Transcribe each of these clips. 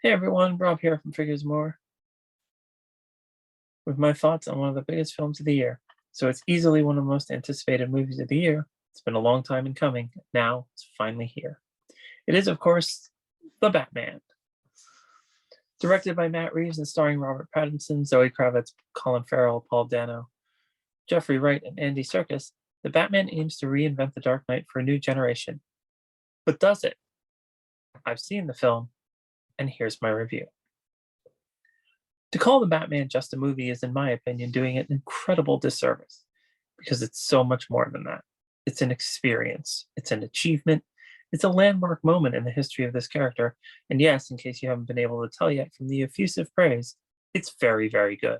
Hey everyone, Rob here from Figures More with my thoughts on one of the biggest films of the year. So it's easily one of the most anticipated movies of the year. It's been a long time in coming. Now it's finally here. It is, of course, The Batman. Directed by Matt Reeves and starring Robert Pattinson, Zoe Kravitz, Colin Farrell, Paul Dano, Jeffrey Wright, and Andy Serkis, The Batman aims to reinvent the Dark Knight for a new generation. But does it? I've seen the film, and here's my review. To call The Batman just a movie is, in my opinion, doing it an incredible disservice, because it's so much more than that. It's an experience, it's an achievement, it's a landmark moment in the history of this character, and yes, in case you haven't been able to tell yet from the effusive praise, it's very, very good.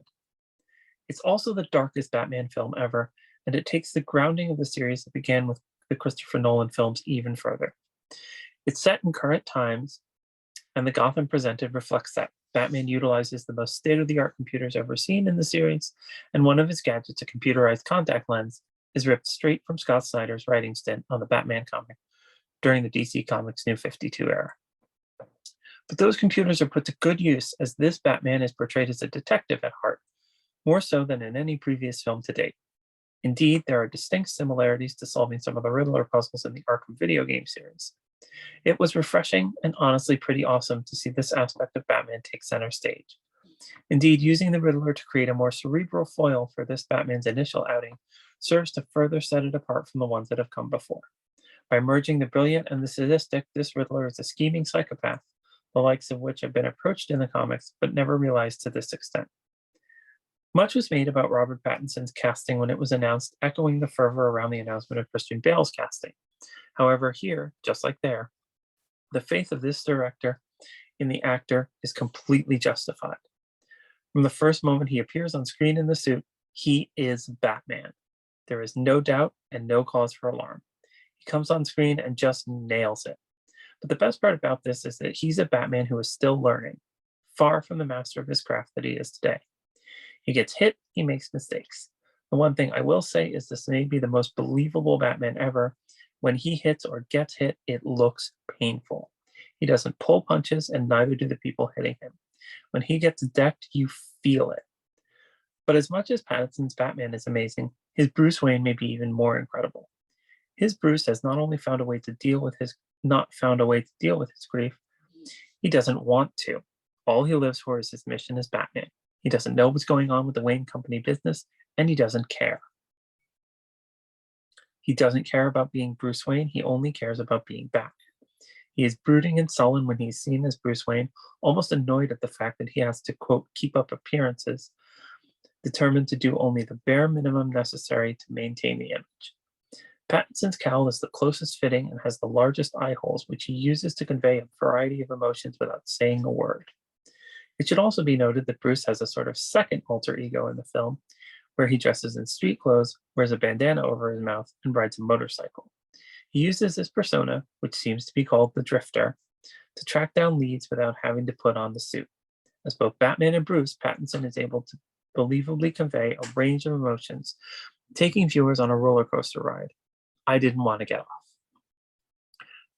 It's also the darkest Batman film ever, and it takes the grounding of the series that began with the Christopher Nolan films even further. It's set in current times, and the Gotham presented reflects that. Batman utilizes the most state-of-the-art computers ever seen in the series, and one of his gadgets, a computerized contact lens, is ripped straight from Scott Snyder's writing stint on the Batman comic during the DC Comics New 52 era. But those computers are put to good use, as this Batman is portrayed as a detective at heart, more so than in any previous film to date. Indeed, there are distinct similarities to solving some of the Riddler puzzles in the Arkham video game series. It was refreshing and honestly pretty awesome to see this aspect of Batman take center stage. Indeed, using the Riddler to create a more cerebral foil for this Batman's initial outing serves to further set it apart from the ones that have come before. By merging the brilliant and the sadistic, this Riddler is a scheming psychopath, the likes of which have been approached in the comics but never realized to this extent. Much was made about Robert Pattinson's casting when it was announced, echoing the fervor around the announcement of Christian Bale's casting. However, here, just like there, the faith of this director in the actor is completely justified. From the first moment he appears on screen in the suit, he is Batman. There is no doubt and no cause for alarm. He comes on screen and just nails it. But the best part about this is that he's a Batman who is still learning, far from the master of his craft that he is today. He gets hit, he makes mistakes. The one thing I will say is this may be the most believable Batman ever. When he hits or gets hit, it looks painful. He doesn't pull punches, and neither do the people hitting him. When he gets decked, you feel it. But as much as Pattinson's Batman is amazing, his Bruce Wayne may be even more incredible. His Bruce has not only found a way to deal with his grief, he doesn't want to. All he lives for is his mission as Batman. He doesn't know what's going on with the Wayne Company business, and he doesn't care. He doesn't care about being Bruce Wayne, he only cares about being back. He is brooding and sullen when he's seen as Bruce Wayne, almost annoyed at the fact that he has to, quote, keep up appearances, determined to do only the bare minimum necessary to maintain the image. Pattinson's cowl is the closest fitting and has the largest eye holes, which he uses to convey a variety of emotions without saying a word. It should also be noted that Bruce has a sort of second alter ego in the film, where he dresses in street clothes, wears a bandana over his mouth, and rides a motorcycle. He uses this persona, which seems to be called the Drifter, to track down leads without having to put on the suit. As both Batman and Bruce, Pattinson is able to believably convey a range of emotions, taking viewers on a roller coaster ride. I didn't want to get off.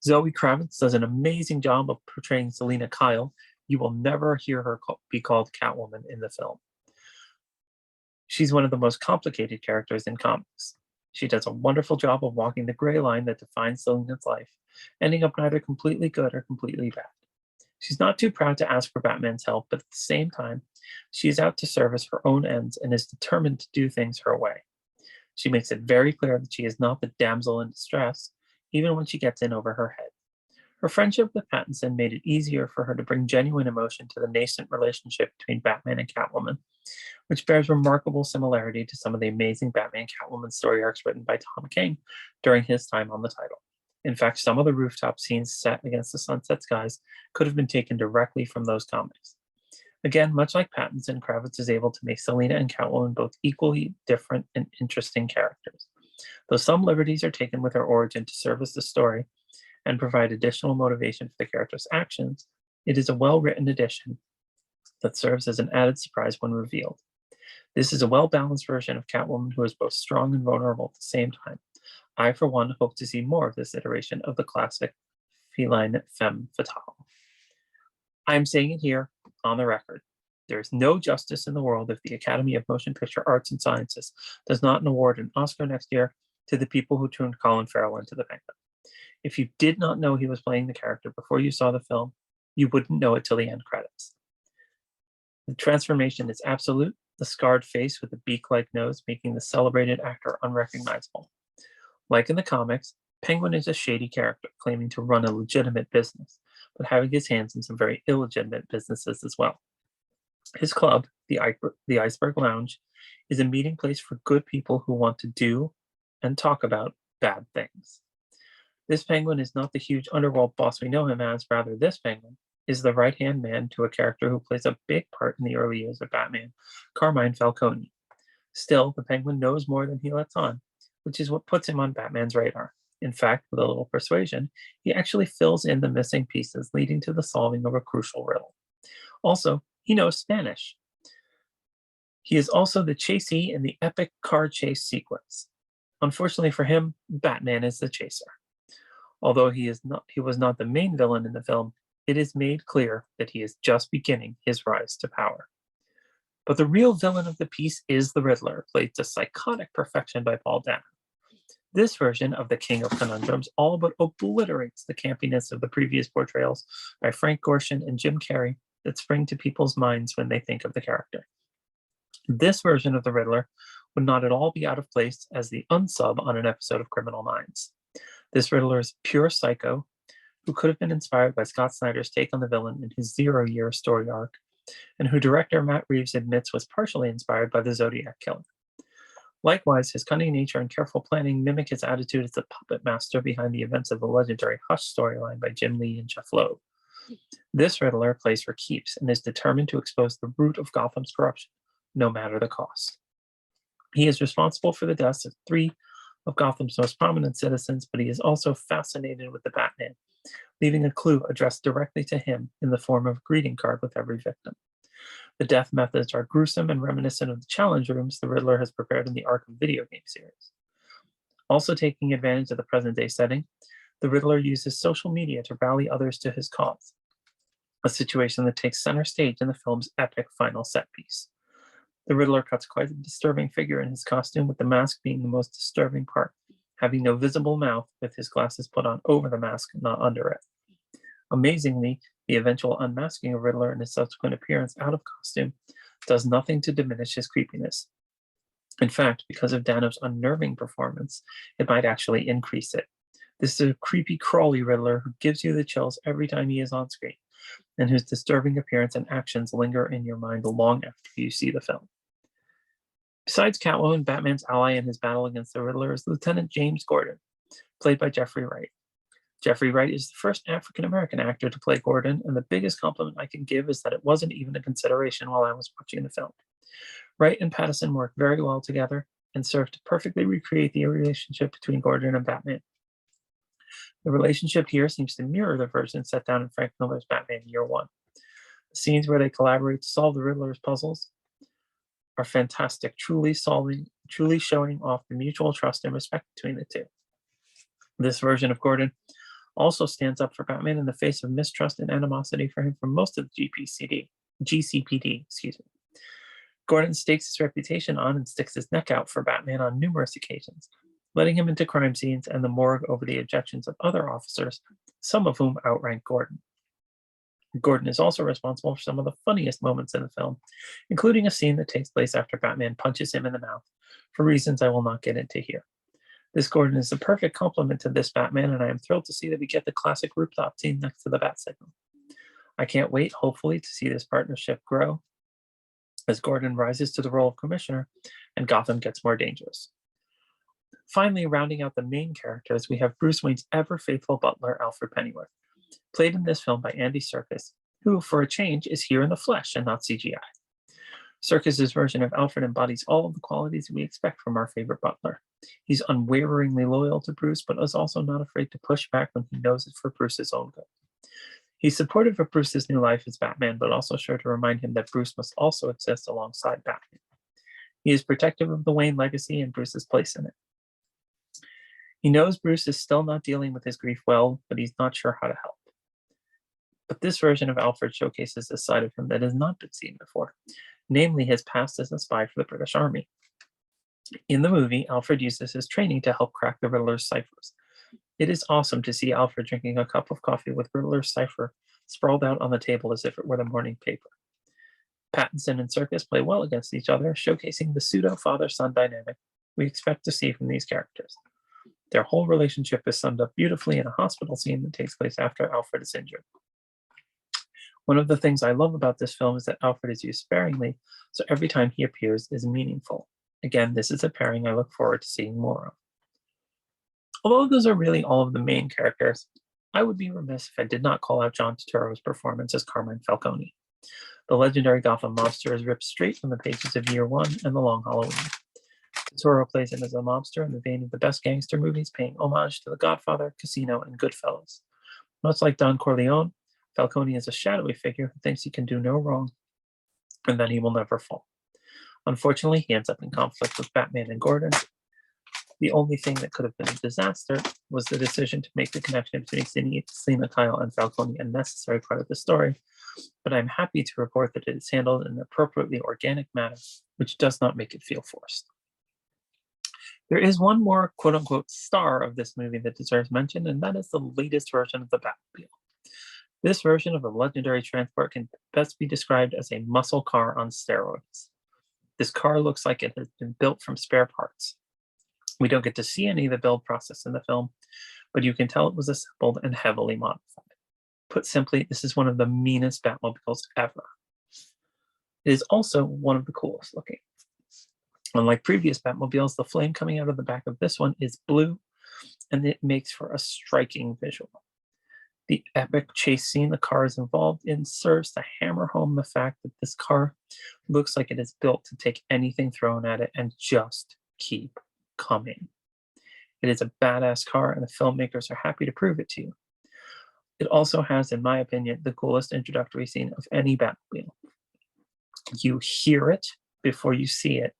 Zoe Kravitz does an amazing job of portraying Selina Kyle. You will never hear her be called Catwoman in the film. She's one of the most complicated characters in comics. She does a wonderful job of walking the gray line that defines Selina's life, ending up neither completely good or completely bad. She's not too proud to ask for Batman's help, but at the same time, she is out to service her own ends and is determined to do things her way. She makes it very clear that she is not the damsel in distress, even when she gets in over her head. Her friendship with Pattinson made it easier for her to bring genuine emotion to the nascent relationship between Batman and Catwoman, which bears remarkable similarity to some of the amazing Batman Catwoman story arcs written by Tom King during his time on the title. In fact, some of the rooftop scenes set against the sunset skies could have been taken directly from those comics. Again, much like Pattinson, Kravitz is able to make Selina and Catwoman both equally different and interesting characters. Though some liberties are taken with her origin to service the story and provide additional motivation for the character's actions, it is a well-written addition that serves as an added surprise when revealed. This is a well-balanced version of Catwoman who is both strong and vulnerable at the same time. I, for one, hope to see more of this iteration of the classic feline femme fatale. I am saying it here on the record. There is no justice in the world if the Academy of Motion Picture Arts and Sciences does not award an Oscar next year to the people who turned Colin Farrell into the Penguin. If you did not know he was playing the character before you saw the film, you wouldn't know it till the end credits. The transformation is absolute, the scarred face with the beak-like nose making the celebrated actor unrecognizable. Like in the comics, Penguin is a shady character claiming to run a legitimate business, but having his hands in some very illegitimate businesses as well. His club, the Iceberg Lounge, is a meeting place for good people who want to do and talk about bad things. This Penguin is not the huge underworld boss we know him as, rather this Penguin is the right-hand man to a character who plays a big part in the early years of Batman, Carmine Falcone. Still, the Penguin knows more than he lets on, which is what puts him on Batman's radar. In fact, with a little persuasion, he actually fills in the missing pieces leading to the solving of a crucial riddle. Also, he knows Spanish. He is also the chasee in the epic car chase sequence. Unfortunately for him, Batman is the chaser. Although he was not the main villain in the film, it is made clear that he is just beginning his rise to power. But the real villain of the piece is the Riddler, played to psychotic perfection by Paul Dano. This version of the King of Conundrums all but obliterates the campiness of the previous portrayals by Frank Gorshin and Jim Carrey that spring to people's minds when they think of the character. This version of the Riddler would not at all be out of place as the unsub on an episode of Criminal Minds. This Riddler is pure psycho, who could have been inspired by Scott Snyder's take on the villain in his 0-year story arc, and who director Matt Reeves admits was partially inspired by the Zodiac Killer. Likewise, his cunning nature and careful planning mimic his attitude as a puppet master behind the events of the legendary Hush storyline by Jim Lee and Jeff Loeb. This Riddler plays for keeps and is determined to expose the root of Gotham's corruption, no matter the cost. He is responsible for the deaths of 3 of Gotham's most prominent citizens, but he is also fascinated with the Batman, leaving a clue addressed directly to him in the form of a greeting card with every victim. The death methods are gruesome and reminiscent of the challenge rooms the Riddler has prepared in the Arkham video game series. Also taking advantage of the present-day setting, the Riddler uses social media to rally others to his cause, a situation that takes center stage in the film's epic final set piece. The Riddler cuts quite a disturbing figure in his costume, with the mask being the most disturbing part, having no visible mouth with his glasses put on over the mask, not under it. Amazingly, the eventual unmasking of Riddler and his subsequent appearance out of costume does nothing to diminish his creepiness. In fact, because of Dano's unnerving performance, it might actually increase it. This is a creepy, crawly Riddler who gives you the chills every time he is on screen, and whose disturbing appearance and actions linger in your mind long after you see the film. Besides Catwoman, Batman's ally in his battle against the Riddler is Lieutenant James Gordon, played by Jeffrey Wright. Jeffrey Wright is the first African-American actor to play Gordon, and the biggest compliment I can give is that it wasn't even a consideration while I was watching the film. Wright and Pattinson work very well together and serve to perfectly recreate the relationship between Gordon and Batman. The relationship here seems to mirror the version set down in Frank Miller's Batman Year One. The scenes where they collaborate to solve the Riddler's puzzles are fantastic, truly showing off the mutual trust and respect between the two. This version of Gordon also stands up for Batman in the face of mistrust and animosity for him from most of the GCPD. Gordon stakes his reputation on and sticks his neck out for Batman on numerous occasions, letting him into crime scenes and the morgue over the objections of other officers, some of whom outrank Gordon. Gordon is also responsible for some of the funniest moments in the film, including a scene that takes place after Batman punches him in the mouth, for reasons I will not get into here. This Gordon is the perfect complement to this Batman, and I am thrilled to see that we get the classic rooftop scene next to the Bat Signal. I can't wait, hopefully, to see this partnership grow as Gordon rises to the role of commissioner and Gotham gets more dangerous. Finally, rounding out the main characters, we have Bruce Wayne's ever-faithful butler, Alfred Pennyworth, played in this film by Andy Serkis, who, for a change, is here in the flesh and not CGI. Serkis' version of Alfred embodies all of the qualities we expect from our favorite butler. He's unwaveringly loyal to Bruce, but is also not afraid to push back when he knows it's for Bruce's own good. He's supportive of Bruce's new life as Batman, but also sure to remind him that Bruce must also exist alongside Batman. He is protective of the Wayne legacy and Bruce's place in it. He knows Bruce is still not dealing with his grief well, but he's not sure how to help. But this version of Alfred showcases a side of him that has not been seen before, namely his past as a spy for the British Army. In the movie, Alfred uses his training to help crack the Riddler's ciphers. It is awesome to see Alfred drinking a cup of coffee with Riddler's cipher sprawled out on the table as if it were the morning paper. Pattinson and Serkis play well against each other, showcasing the pseudo-father-son dynamic we expect to see from these characters. Their whole relationship is summed up beautifully in a hospital scene that takes place after Alfred is injured. One of the things I love about this film is that Alfred is used sparingly, so every time he appears is meaningful. Again, this is a pairing I look forward to seeing more of. Although those are really all of the main characters, I would be remiss if I did not call out John Turturro's performance as Carmine Falcone. The legendary Gotham mobster is ripped straight from the pages of Year One and The Long Halloween. Turturro plays him as a mobster in the vein of the best gangster movies, paying homage to The Godfather, Casino, and Goodfellas. Much like Don Corleone, Falcone is a shadowy figure who thinks he can do no wrong, and then he will never fall. Unfortunately, he ends up in conflict with Batman and Gordon. The only thing that could have been a disaster was the decision to make the connection between Selina Kyle and Falcone a necessary part of the story, but I'm happy to report that it is handled in an appropriately organic manner, which does not make it feel forced. There is one more quote-unquote star of this movie that deserves mention, and that is the latest version of the Batmobile. This version of a legendary transport can best be described as a muscle car on steroids. This car looks like it has been built from spare parts. We don't get to see any of the build process in the film, but you can tell it was assembled and heavily modified. Put simply, this is one of the meanest Batmobiles ever. It is also one of the coolest looking. Unlike previous Batmobiles, the flame coming out of the back of this one is blue, and it makes for a striking visual. The epic chase scene the car is involved in serves to hammer home the fact that this car looks like it is built to take anything thrown at it and just keep coming. It is a badass car, and the filmmakers are happy to prove it to you. It also has, in my opinion, the coolest introductory scene of any Batmobile. You hear it before you see it,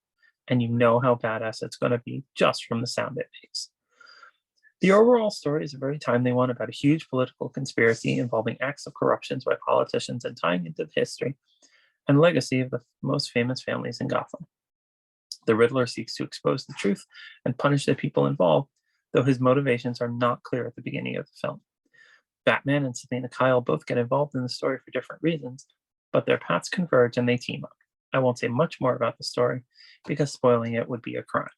and you know how badass it's going to be just from the sound it makes. The overall story is a very timely one about a huge political conspiracy involving acts of corruption by politicians and tying into the history and legacy of the most famous families in Gotham. The Riddler seeks to expose the truth and punish the people involved, though his motivations are not clear at the beginning of the film. Batman and Selina Kyle both get involved in the story for different reasons, but their paths converge and they team up. I won't say much more about the story because spoiling it would be a crime.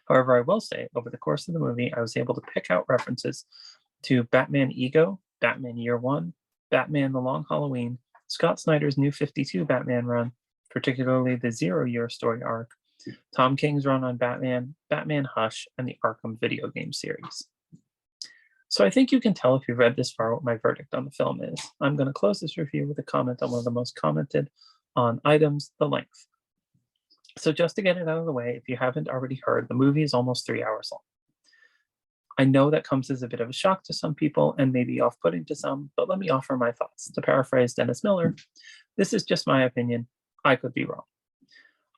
However, I will say, over the course of the movie, I was able to pick out references to Batman Ego, Batman Year One, Batman The Long Halloween, Scott Snyder's New 52 Batman run, particularly the 0 Year story arc, Tom King's run on Batman, Batman Hush, and the Arkham video game series. So I think you can tell if you've read this far what my verdict on the film is. I'm going to close this review with a comment on one of the most commented on items, the length. So just to get it out of the way, if you haven't already heard, the movie is almost 3 hours long. I know that comes as a bit of a shock to some people and maybe off-putting to some, but let me offer my thoughts. To paraphrase Dennis Miller, this is just my opinion. I could be wrong.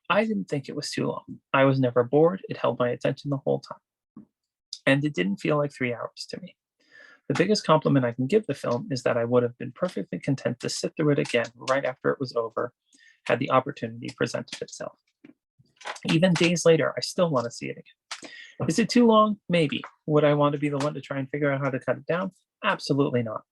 I didn't think it was too long. I was never bored. It held my attention the whole time. And it didn't feel like 3 hours to me. The biggest compliment I can give the film is that I would have been perfectly content to sit through it again right after it was over, had the opportunity presented itself. Even days later, I still want to see it again. Is it too long? Maybe. Would I want to be the one to try and figure out how to cut it down? Absolutely not.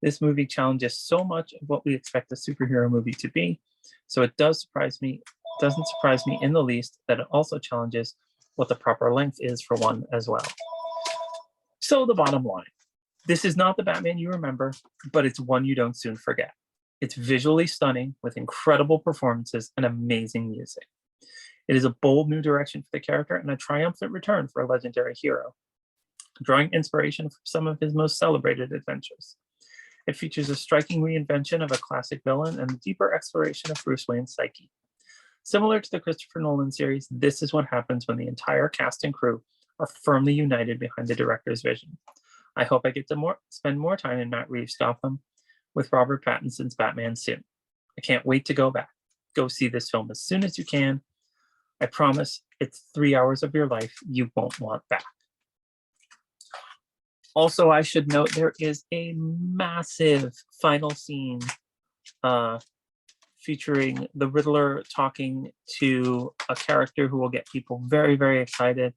This movie challenges so much of what we expect a superhero movie to be, so it doesn't surprise me in the least that it also challenges what the proper length is for one as well. So the bottom line, this is not the Batman you remember, but it's one you don't soon forget. It's visually stunning with incredible performances and amazing music. It is a bold new direction for the character and a triumphant return for a legendary hero, drawing inspiration from some of his most celebrated adventures. It features a striking reinvention of a classic villain and a deeper exploration of Bruce Wayne's psyche. Similar to the Christopher Nolan series, this is what happens when the entire cast and crew are firmly united behind the director's vision. I hope I get to spend more time in Matt Reeves' Gotham with Robert Pattinson's Batman soon. I can't wait to go back. Go see this film as soon as you can. I promise it's 3 hours of your life you won't want back. Also, I should note there is a massive final scene featuring the Riddler talking to a character who will get people very, very excited.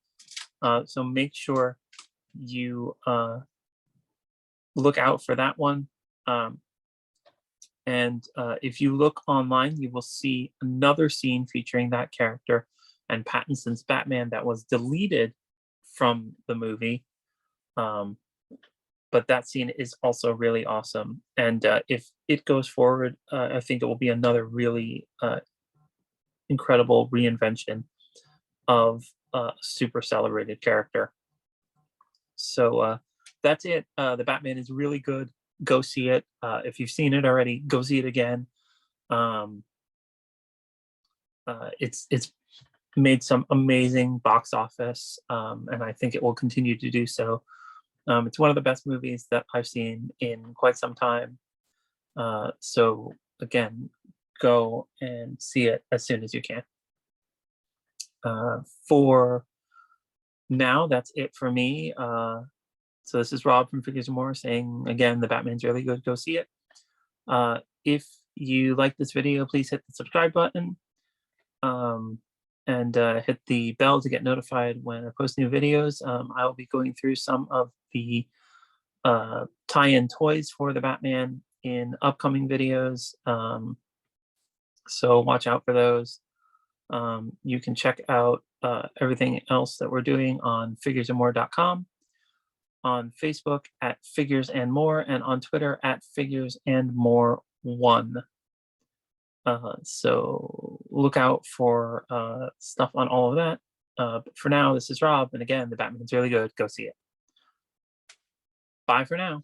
So make sure you look out for that one. And if you look online, you will see another scene featuring that character and Pattinson's Batman that was deleted from the movie. But that scene is also really awesome. And if it goes forward, I think it will be another really incredible reinvention of a super celebrated character. So that's it. The Batman is really good. Go see it. If you've seen it already, go see it again. It's made some amazing box office, and I think it will continue to do so. It's one of the best movies that I've seen in quite some time. So again, go and see it as soon as you can. For now, that's it for me. So this is Rob from Figures and More saying, again, the Batman's really good. Go see it. If you like this video, please hit the subscribe button and hit the bell to get notified when I post new videos. I will be going through some of the tie-in toys for the Batman in upcoming videos. So watch out for those. You can check out everything else that we're doing on figuresandmore.com, on Facebook at Figures and More, and on Twitter at Figures and More 1. So look out for stuff on all of that. But for now, this is Rob, and again, the Batman's really good. Go see it. Bye for now.